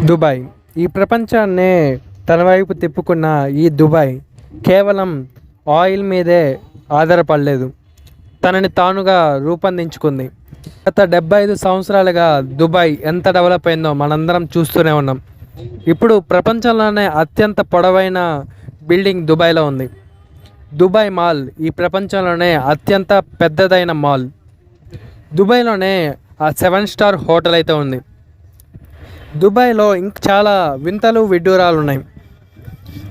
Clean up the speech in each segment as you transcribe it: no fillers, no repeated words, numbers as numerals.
Dubai ఈ ప్రపంచాన్నే తన వైపు తిప్పుకున్న ఈ దుబాయ్ కేవలం ఆయిల్ మీదే ఆధారపడలేదు. తనని తానుగా రూపొందించుకుంది. గత 75 సంవత్సరాలుగా దుబాయ్ ఎంత డెవలప్ అయిందో మనందరం చూస్తూనే ఉన్నాం. ఇప్పుడు ప్రపంచంలోనే అత్యంత పొడవైన బిల్డింగ్ దుబాయ్లో ఉంది. దుబాయ్ మాల్ ఈ ప్రపంచంలోనే అత్యంత పెద్దదైన మాల్. దుబాయ్లోనే ఆ 7 స్టార్ హోటల్ అయితే ఉంది. దుబాయ్లో ఇంక చాలా వింతలు విడ్డూరాలు ఉన్నాయి.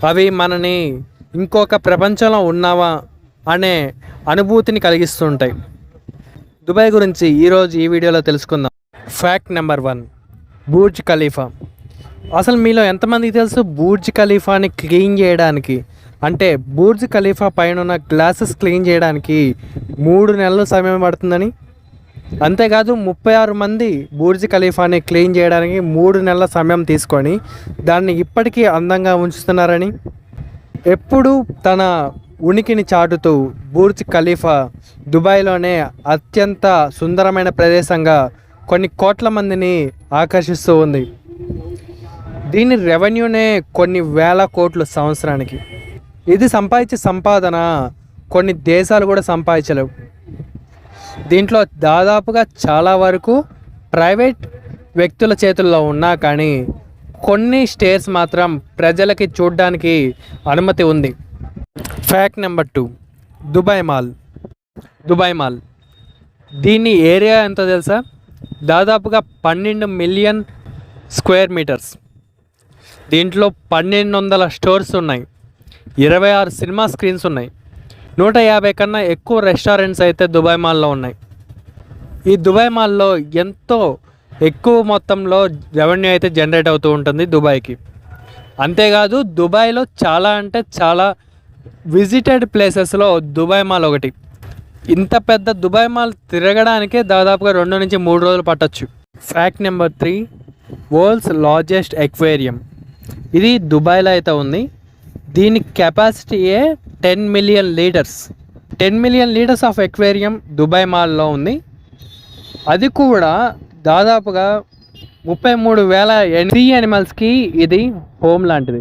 అవి మనని ఇంకొక ప్రపంచంలో ఉన్నావా అనే అనుభూతిని కలిగిస్తుంటాయి. దుబాయ్ గురించి ఈరోజు ఈ వీడియోలో తెలుసుకుందాం. Fact number 1, Burj Khalifa. అసలు మీలో ఎంతమందికి తెలుసు బుర్జ్ ఖలీఫాని క్లీన్ చేయడానికి, అంటే బుర్జ్ ఖలీఫా పైన ఉన్న గ్లాసెస్ క్లీన్ చేయడానికి 3 నెలలు సమయం పడుతుందని? అంతేకాదు 36 మంది బుర్జ్ ఖలీఫాని క్లీన్ చేయడానికి 3 నెలల సమయం తీసుకొని దాన్ని ఇప్పటికీ అందంగా ఉంచుతున్నారని? ఎప్పుడు తన ఉనికిని చాటుతూ బుర్జ్ ఖలీఫా దుబాయ్లోనే అత్యంత సుందరమైన ప్రదేశంగా కొన్ని కోట్ల మందిని ఆకర్షిస్తూ ఉంది. దీని రెవెన్యూనే కొన్ని వేల కోట్లు సంవత్సరానికి. ఇది సంపాదించే సంపాదన కొన్ని దేశాలు కూడా సంపాదించలేవు. దీంట్లో దాదాపుగా చాలా వరకు ప్రైవేట్ వ్యక్తుల చేతుల్లో ఉన్నా కానీ కొన్ని స్టేట్స్ మాత్రం ప్రజలకి చూడడానికి అనుమతి ఉంది. Fact number 2, Dubai mall. Dubai mall దీని ఏరియా ఎంతో తెలుసా? దాదాపుగా 12 మిలియన్ స్క్వేర్ మీటర్స్. దీంట్లో 1200 స్టోర్స్ ఉన్నాయి, 26 సినిమా స్క్రీన్స్ ఉన్నాయి, 150 కన్నా ఎక్కువ రెస్టారెంట్స్ అయితే దుబాయ్ మాల్లో ఉన్నాయి. ఈ దుబాయ్ మాల్లో ఎంతో ఎక్కువ మొత్తంలో రెవెన్యూ అయితే జనరేట్ అవుతూ ఉంటుంది దుబాయ్కి. అంతేకాదు దుబాయ్లో చాలా అంటే చాలా విజిటెడ్ ప్లేసెస్లో దుబాయ్ మాల్ ఒకటి. ఇంత పెద్ద దుబాయ్ మాల్ తిరగడానికే దాదాపుగా 2 నుంచి 3 రోజులు పట్టొచ్చు. Fact number 3, world's largest aquarium. ఇది దుబాయ్లో అయితే ఉంది. దీని కెపాసిటీయే 10 million litres. 10 million litres of aquarium Dubai మాల్లో ఉంది. అది కూడా దాదాపుగా 33,000 సీ యానిమల్స్కి ఇది హోమ్ లాంటిది.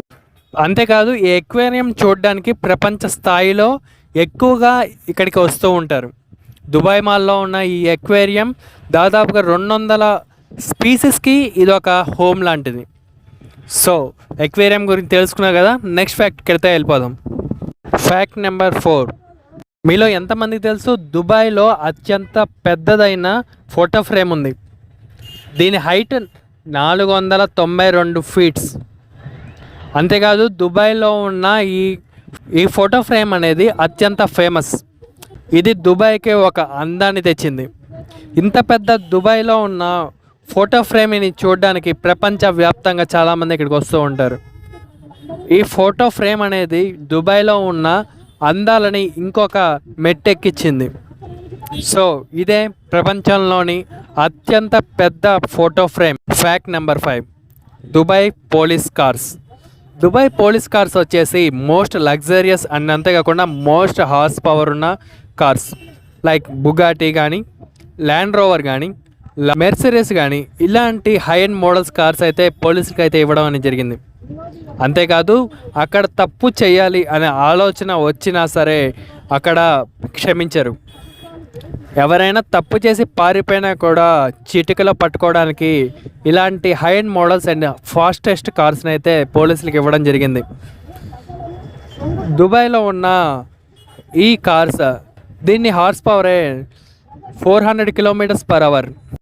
అంతేకాదు ఈ ఎక్వేరియం చూడడానికి ప్రపంచ స్థాయిలో ఎక్కువగా ఇక్కడికి వస్తూ ఉంటారు. దుబాయ్ మాల్లో ఉన్న ఈ ఎక్వేరియం దాదాపుగా 200 స్పీసెస్కి ఇది ఒక హోమ్ లాంటిది. సో ఎక్వేరియం గురించి తెలుసుకున్నా కదా, నెక్స్ట్ ఫ్యాక్ట్కి వెళ్తే వెళ్ళిపోదాం. ఫ్యాక్ట్ నెంబర్ 4, మీలో ఎంతమందికి తెలుసు దుబాయ్లో అత్యంత పెద్దదైన ఫోటో ఫ్రేమ్ ఉంది. దీని హైట్ 492 ఫీట్స్. అంతేకాదు దుబాయ్లో ఉన్న ఈ ఫోటో ఫ్రేమ్ అనేది అత్యంత ఫేమస్. ఇది దుబాయ్కి ఒక అందాన్ని తెచ్చింది. ఇంత పెద్ద దుబాయ్లో ఉన్న ఫోటో ఫ్రేమ్ని చూడడానికి ప్రపంచవ్యాప్తంగా చాలామంది ఇక్కడికి వస్తూ ఉంటారు. ఈ ఫోటో ఫ్రేమ్ అనేది దుబాయ్లో ఉన్న అందాలని ఇంకొక మెట్టెక్కించింది. సో ఇదే ప్రపంచంలోని అత్యంత పెద్ద photo frame. Fact number 5, Dubai police cars. Dubai police cars వచ్చేసి మోస్ట్ లగ్జరియస్ అండ్ అంతేకాకుండా మోస్ట్ హార్స్ పవర్ ఉన్న కార్స్. లైక్ బుగాటీ కానీ, ల్యాండ్ రోవర్ కానీ, మెర్సిడెస్ కానీ ఇలాంటి హై ఎండ్ మోడల్స్ కార్స్ అయితే పోలీసులకి అయితే ఇవ్వడం అనేది జరిగింది. అంతేకాదు అక్కడ తప్పు చేయాలి అనే ఆలోచన వచ్చినా సరే అక్కడ క్షమించరు. ఎవరైనా తప్పు చేసి పారిపోయినా కూడా చిటికలో పట్టుకోవడానికి ఇలాంటి high end models and fastest కార్స్ని అయితే పోలీసులకి ఇవ్వడం జరిగింది. దుబాయ్లో ఉన్న ఈ కార్స్ దీన్ని హార్స్ పవరే 400 కిలోమీటర్స్ పర్ అవర్.